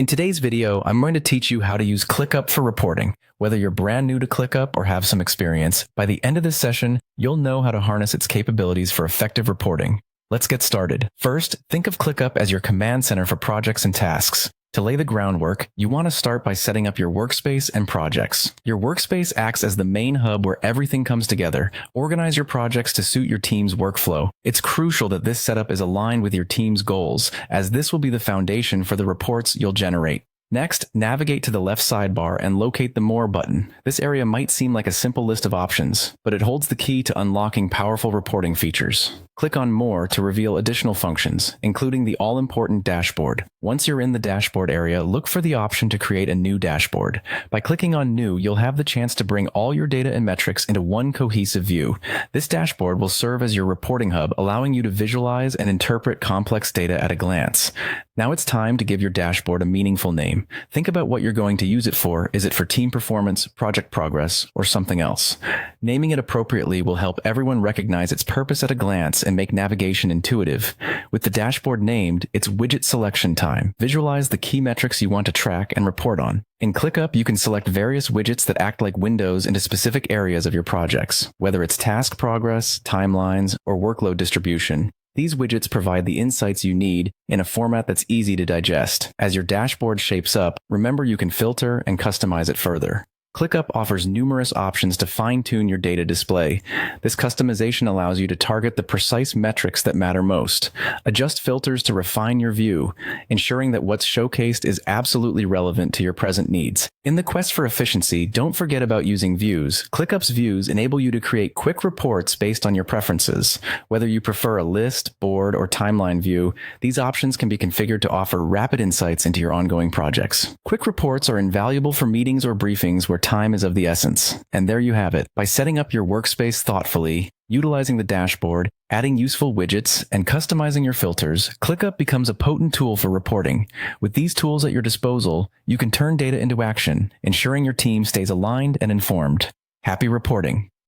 In today's video, I'm going to teach you how to use Clickup for reporting. Whether you're brand new to Clickup or have some experience, by the end of this session, you'll know how to harness its capabilities for effective reporting. Let's get started. First, think of Clickup as your command center for projects and tasks. To lay the groundwork, you want to start by setting up your workspace and projects. Your workspace acts as the main hub where everything comes together. Organize your projects to suit your team's workflow. It's crucial that this setup is aligned with your team's goals, as this will be the foundation for the reports you'll generate. Next, navigate to the left sidebar and locate the More button. This area might seem like a simple list of options, but it holds the key to unlocking powerful reporting features. Click on More to reveal additional functions, including the all-important dashboard. Once you're in the dashboard area, look for the option to create a new dashboard. By clicking on New, you'll have the chance to bring all your data and metrics into one cohesive view. This dashboard will serve as your reporting hub, allowing you to visualize and interpret complex data at a glance. Now it's time to give your dashboard a meaningful name. Think about what you're going to use it for. Is it for team performance, project progress, or something else? Naming it appropriately will help everyone recognize its purpose at a glance and make navigation intuitive. With the dashboard named, it's widget selection time. Visualize the key metrics you want to track and report on. In Clickup, you can select various widgets that act like windows into specific areas of your projects, whether it's task progress, timelines, or workload distribution. These widgets provide the insights you need in a format that's easy to digest. As your dashboard shapes up, remember you can filter and customize it further. Clickup offers numerous options to fine-tune your data display. This customization allows you to target the precise metrics that matter most. Adjust filters to refine your view, ensuring that what's showcased is absolutely relevant to your present needs. In the quest for efficiency, don't forget about using views. Clickup's views enable you to create quick reports based on your preferences. Whether you prefer a list, board, or timeline view, these options can be configured to offer rapid insights into your ongoing projects. Quick reports are invaluable for meetings or briefings where time is of the essence. And there you have it. By setting up your workspace thoughtfully, utilizing the dashboard, adding useful widgets, and customizing your filters, Clickup becomes a potent tool for reporting. With these tools at your disposal, you can turn data into action, ensuring your team stays aligned and informed. Happy reporting!